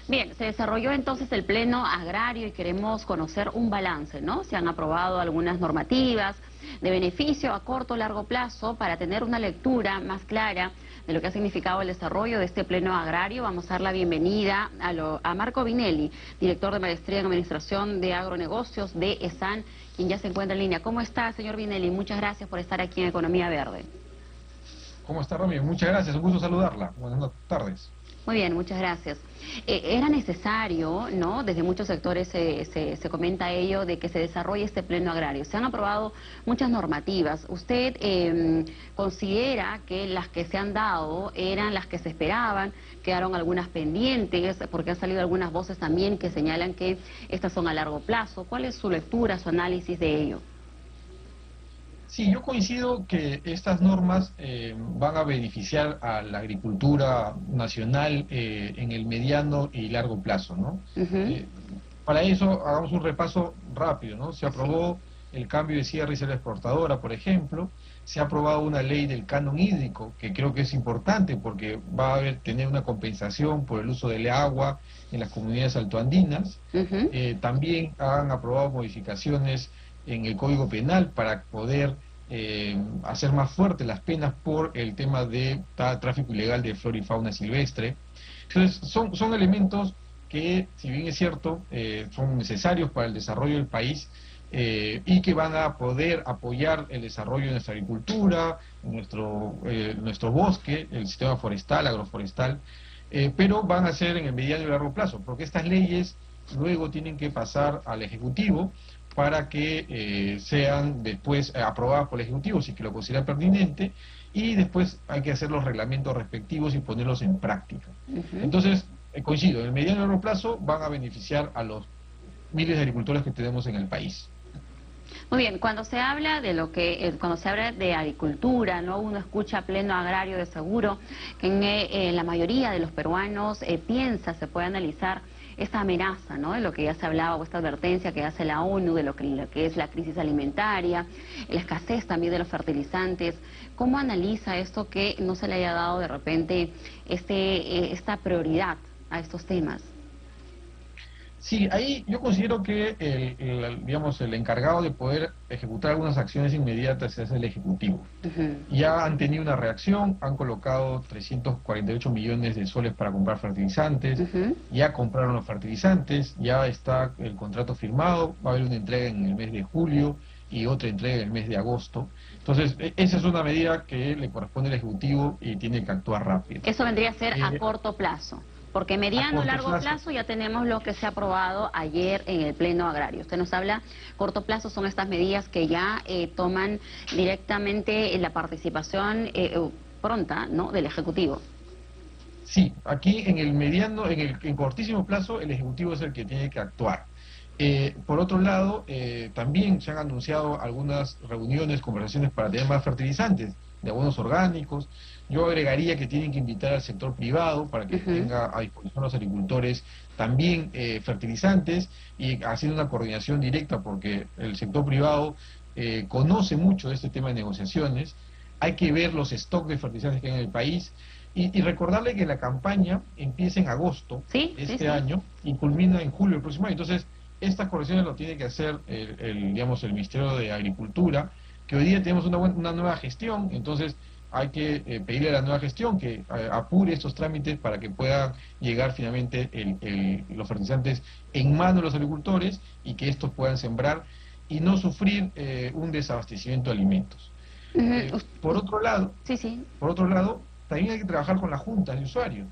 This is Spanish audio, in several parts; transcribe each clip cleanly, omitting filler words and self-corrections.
Bien, se desarrolló entonces el Pleno Agrario y queremos conocer un balance, ¿no? Se han aprobado algunas normativas de beneficio a corto o largo plazo para tener una lectura más clara de lo que ha significado el desarrollo de este Pleno Agrario. Vamos a dar la bienvenida a Marco Vinelli, director de Maestría en Administración de Agronegocios de ESAN, quien ya se encuentra en línea. ¿Cómo está, señor Vinelli? Muchas gracias por estar aquí en Economía Verde. ¿Cómo está, Romy? Muchas gracias, un gusto saludarla. Buenas tardes. Muy bien, muchas gracias. Era necesario, ¿no? Desde muchos sectores se comenta ello de que se desarrolle este pleno agrario. Se han aprobado muchas normativas. ¿Usted considera que las que se han dado eran las que se esperaban? ¿Quedaron algunas pendientes? Porque han salido algunas voces también que señalan que estas son a largo plazo. ¿Cuál es su lectura, su análisis de ello? Sí, yo coincido que estas normas van a beneficiar a la agricultura nacional en el mediano y largo plazo, ¿no? Ujú. Eh, para eso hagamos un repaso rápido, ¿no? Se Sí. aprobó el cambio de cierre y selva exportadora, por ejemplo. Se ha aprobado una ley del canon hídrico, que creo que es importante porque va a tener una compensación por el uso del agua en las comunidades altoandinas. Ujú. También han aprobado modificaciones en el Código Penal para poder hacer más fuertes las penas por el tema de tráfico ilegal de flora y fauna silvestre. Entonces, son elementos que, si bien es cierto, son necesarios para el desarrollo del país y que van a poder apoyar el desarrollo de nuestra agricultura, nuestro bosque, el sistema forestal, agroforestal, pero van a ser en el mediano y largo plazo, porque estas leyes luego tienen que pasar al Ejecutivo para que sean después aprobadas por el Ejecutivo, si que lo considera pertinente, y después hay que hacer los reglamentos respectivos y ponerlos en práctica. Ujú. Entonces, coincido, en el mediano y largo plazo van a beneficiar a los miles de agricultores que tenemos en el país. Muy bien, cuando se habla de cuando se habla de agricultura, ¿no? Uno escucha pleno agrario de seguro, que en la mayoría de los peruanos piensa, se puede analizar esta amenaza, ¿no? De lo que ya se hablaba, o esta advertencia que hace la ONU, de lo que es la crisis alimentaria, la escasez también de los fertilizantes. ¿Cómo analiza esto que no se le haya dado de repente esta prioridad a estos temas? Sí, ahí yo considero que digamos, el encargado de poder ejecutar algunas acciones inmediatas es el Ejecutivo. Ujú. Ya han tenido una reacción, han colocado 348 millones de soles para comprar fertilizantes, Ujú. ya compraron los fertilizantes, ya está el contrato firmado, va a haber una entrega en el mes de julio y otra entrega en el mes de agosto. Entonces, esa es una medida que le corresponde al Ejecutivo y tiene que actuar rápido. Eso vendría a ser a Eh, corto plazo, porque a mediano corto largo plazo, plazo ya tenemos lo que se ha aprobado ayer en el Pleno Agrario. Usted nos habla, corto plazo son estas medidas que ya toman directamente la participación pronta, ¿no?, del Ejecutivo. sí, aquí en el mediano, en cortísimo plazo, el Ejecutivo es el que tiene que actuar. Por otro lado, también se han anunciado algunas reuniones, conversaciones para tener más fertilizantes, de abonos orgánicos. Yo agregaría que tienen que invitar al sector privado para que Ujú. tenga a disposición los agricultores también fertilizantes y haciendo una coordinación directa porque el sector privado conoce mucho de este tema de negociaciones. Hay que ver los stocks de fertilizantes que hay en el país y recordarle que la campaña empieza en agosto Sí, de sí, este sí. año y culmina en julio del próximo año. Entonces, estas correcciones lo tiene que hacer digamos, el Ministerio de Agricultura, que hoy día tenemos una nueva gestión, entonces hay que pedirle a la nueva gestión que apure estos trámites para que puedan llegar finalmente los fertilizantes en manos de los agricultores y que estos puedan sembrar y no sufrir un desabastecimiento de alimentos. Ujú. Por otro lado, Sí, sí. también hay que trabajar con las juntas de usuarios.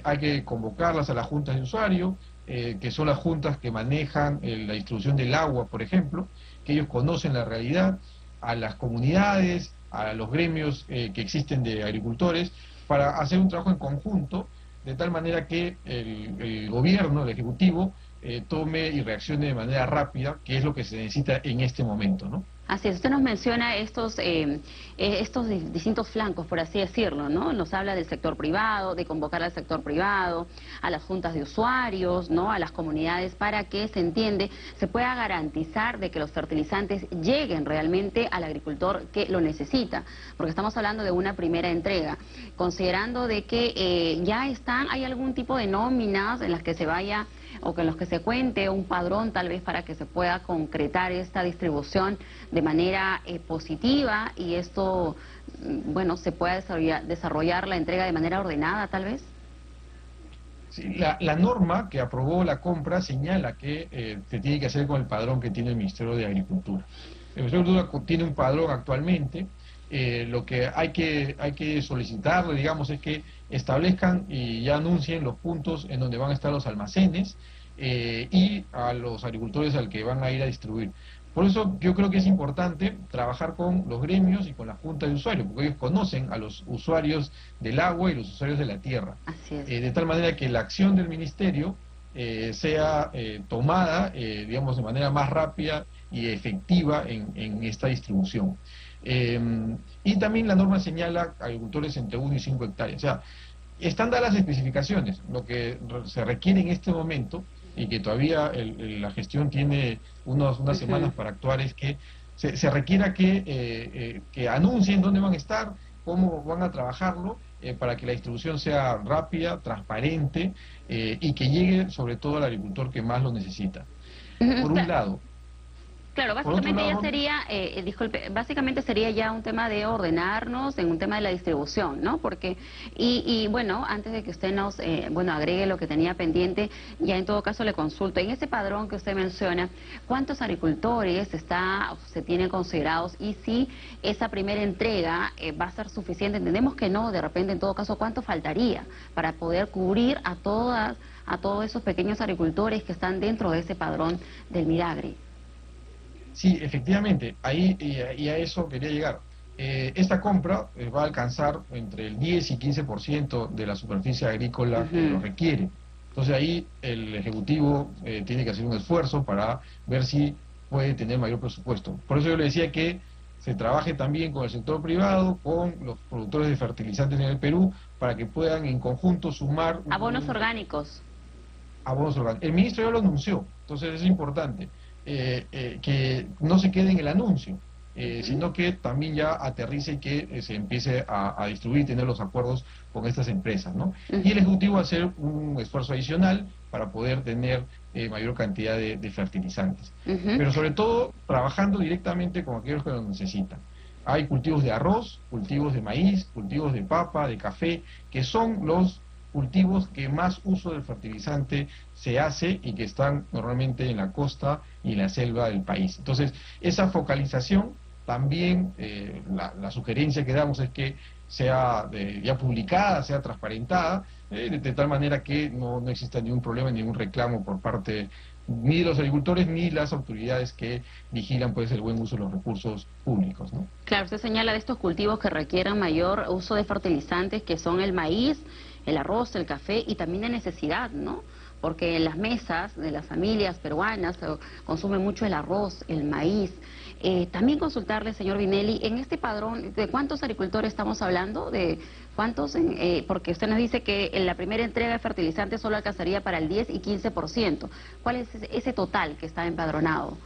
Hay que convocarlas a las juntas de usuarios, que son las juntas que manejan la distribución del agua, por ejemplo, que ellos conocen la realidad, a las comunidades, a los gremios que existen de agricultores, para hacer un trabajo en conjunto, de tal manera que el gobierno, el ejecutivo, tome y reaccione de manera rápida, que es lo que se necesita en este momento, ¿no? Así es, usted nos menciona estos distintos flancos, por así decirlo, ¿no? Nos habla del sector privado, de convocar al sector privado, a las juntas de usuarios, ¿no? A las comunidades, para que se entiende, se pueda garantizar de que los fertilizantes lleguen realmente al agricultor que lo necesita, porque estamos hablando de una primera entrega, considerando de que hay algún tipo de nóminas en las que se vaya o que en los que se cuente un padrón tal vez para que se pueda concretar esta distribución de manera positiva y esto, bueno, se pueda desarrollar la entrega de manera ordenada tal vez. Sí, la norma que aprobó la compra señala que se tiene que hacer con el padrón que tiene el Ministerio de Agricultura. El Ministerio de Agricultura tiene un padrón actualmente. Lo que hay que solicitarle, digamos, es que establezcan y ya anuncien los puntos en donde van a estar los almacenes y a los agricultores al que van a ir a distribuir. Por eso yo creo que es importante trabajar con los gremios y con la junta de usuarios, porque ellos conocen a los usuarios del agua y los usuarios de la tierra. Así es. De tal manera que la acción del ministerio sea tomada, digamos, de manera más rápida y efectiva en esta distribución. Y también la norma señala agricultores entre 1 y 5 hectáreas. O sea, están dadas las especificaciones. Lo que se requiere en este momento, y que todavía la gestión tiene unas semanas para actuar, es que se requiera que anuncien dónde van a estar, cómo van a trabajarlo, para que la distribución sea rápida, transparente y que llegue sobre todo al agricultor que más lo necesita. Por un lado. Claro, básicamente ya sería, disculpe, básicamente sería ya un tema de ordenarnos en un tema de la distribución, ¿no? Porque, y bueno, antes de que usted nos, agregue lo que tenía pendiente, ya en todo caso le consulto, en ese padrón que usted menciona, ¿cuántos agricultores se tienen considerados y si esa primera entrega va a ser suficiente? Entendemos que no, de repente en todo caso, ¿cuánto faltaría para poder cubrir a todos esos pequeños agricultores que están dentro de ese padrón del Midagri? Sí, efectivamente, ahí y a eso quería llegar. Esta compra va a alcanzar entre el 10 y 15% de la superficie agrícola que lo requiere. Entonces ahí el Ejecutivo tiene que hacer un esfuerzo para ver si puede tener mayor presupuesto. Por eso yo le decía que se trabaje también con el sector privado, con los productores de fertilizantes en el Perú, para que puedan en conjunto sumar... Abonos orgánicos. Abonos orgánicos. El ministro ya lo anunció, entonces es importante. Que no se quede en el anuncio, sino que también ya aterrice y que se empiece a distribuir y tener los acuerdos con estas empresas, ¿no? Y el Ejecutivo va a hacer un esfuerzo adicional para poder tener mayor cantidad de fertilizantes. Pero sobre todo trabajando directamente con aquellos que lo necesitan. Hay cultivos de arroz, cultivos de maíz, cultivos de papa, de café, que son los cultivos que más uso del fertilizante se hace y que están normalmente en la costa y en la selva del país. Entonces, esa focalización también, la sugerencia que damos es que sea ya publicada, sea transparentada, de tal manera que no exista ningún problema, ningún reclamo por parte ni de los agricultores ni las autoridades que vigilan pues el buen uso de los recursos públicos, ¿no? Claro, usted señala de estos cultivos que requieran mayor uso de fertilizantes, que son el maíz, el arroz, el café y también de necesidad, ¿no? Porque en las mesas de las familias peruanas se consume mucho el arroz, el maíz. También consultarle, señor Vinelli, en este padrón, ¿de cuántos agricultores estamos hablando? ¿De cuántos? Porque usted nos dice que en la primera entrega de fertilizantes solo alcanzaría para el 10 y 15%. ¿Cuál es ese total que está empadronado?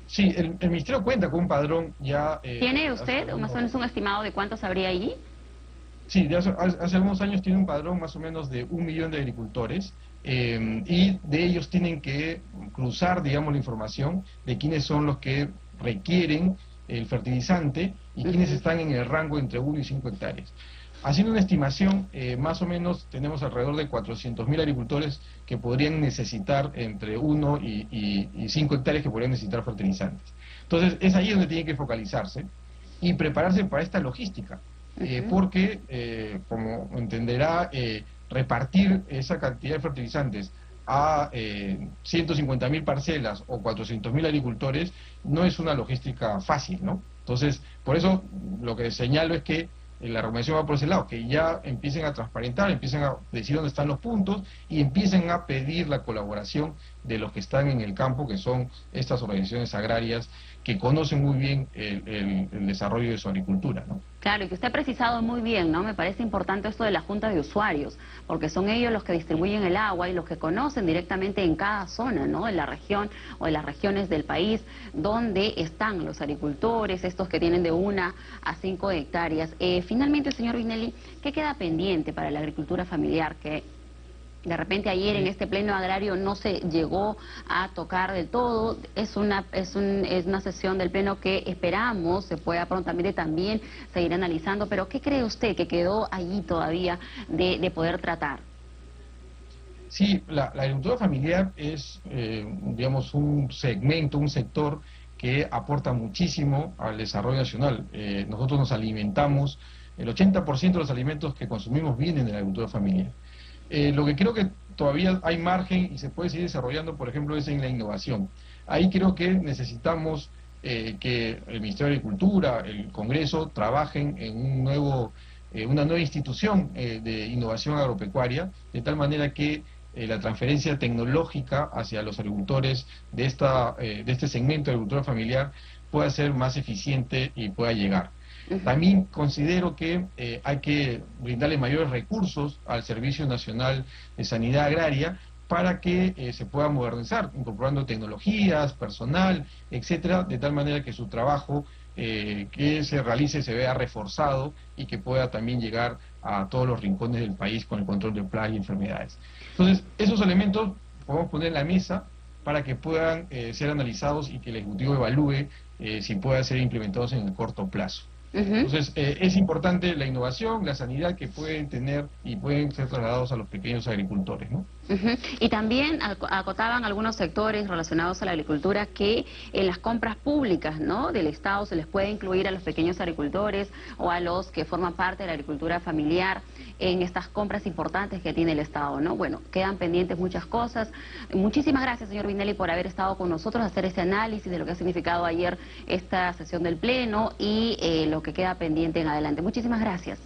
Sí, el Ministerio cuenta con un padrón ya... ¿Tiene usted más o menos un estimado de cuántos habría allí? Sí, hace algunos años tiene un padrón más o menos de 1 millón de agricultores y de ellos tienen que cruzar, digamos, la información de quiénes son los que requieren el fertilizante y quiénes están en el rango entre 1 y 5 hectáreas. Haciendo una estimación, más o menos tenemos alrededor de 400.000 agricultores que podrían necesitar entre 1 y 5 hectáreas que podrían necesitar fertilizantes. Entonces, es ahí donde tienen que focalizarse y prepararse para esta logística. Porque, como entenderá, repartir esa cantidad de fertilizantes a 150.000 parcelas o 400.000 agricultores no es una logística fácil, ¿no? Entonces, por eso lo que señalo es que la recomendación va por ese lado, que ya empiecen a transparentar, empiecen a decir dónde están los puntos y empiecen a pedir la colaboración de los que están en el campo, que son estas organizaciones agrarias que conocen muy bien el desarrollo de su agricultura, ¿no? Claro, y que usted ha precisado muy bien, ¿no? Me parece importante esto de la Junta de Usuarios, porque son ellos los que distribuyen el agua y los que conocen directamente en cada zona, ¿no? De la región o de las regiones del país donde están los agricultores, estos que tienen de 1 a 5 hectáreas. Finalmente, señor Vinelli, ¿qué queda pendiente para la agricultura familiar? Que de repente ayer en este pleno agrario no se llegó a tocar del todo. Es una sesión del pleno que esperamos se pueda prontamente también seguir analizando, pero ¿qué cree usted que quedó allí todavía de poder tratar? Sí, la agricultura familiar es, digamos, un segmento, un sector que aporta muchísimo al desarrollo nacional. Nosotros nos alimentamos, el 80% de los alimentos que consumimos vienen de la agricultura familiar. Lo que creo que todavía hay margen y se puede seguir desarrollando, por ejemplo, es en la innovación. Ahí creo que necesitamos que el Ministerio de Agricultura, el Congreso, trabajen en una nueva institución de innovación agropecuaria, de tal manera que la transferencia tecnológica hacia los agricultores de este segmento de agricultura familiar pueda ser más eficiente y pueda llegar. También considero que hay que brindarle mayores recursos al Servicio Nacional de Sanidad Agraria para que se pueda modernizar, incorporando tecnologías, personal, etcétera, de tal manera que su trabajo que se realice se vea reforzado y que pueda también llegar a todos los rincones del país con el control de plagas y enfermedades. Entonces, esos elementos podemos poner en la mesa para que puedan ser analizados y que el Ejecutivo evalúe si puedan ser implementados en el corto plazo. Entonces, es importante la innovación, la sanidad que pueden tener y pueden ser trasladados a los pequeños agricultores, ¿no? Y también acotaban algunos sectores relacionados a la agricultura que en las compras públicas, ¿no?, del Estado se les puede incluir a los pequeños agricultores o a los que forman parte de la agricultura familiar en estas compras importantes que tiene el Estado, ¿no? Bueno, quedan pendientes muchas cosas. Muchísimas gracias, señor Vinelli, por haber estado con nosotros, hacer ese análisis de lo que ha significado ayer esta sesión del Pleno y lo que queda pendiente en adelante. Muchísimas gracias.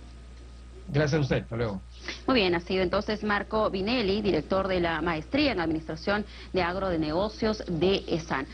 Gracias a usted, hasta luego. Muy bien, ha sido entonces Marco Vinelli, director de la Maestría en Administración de Agronegocios de ESAN.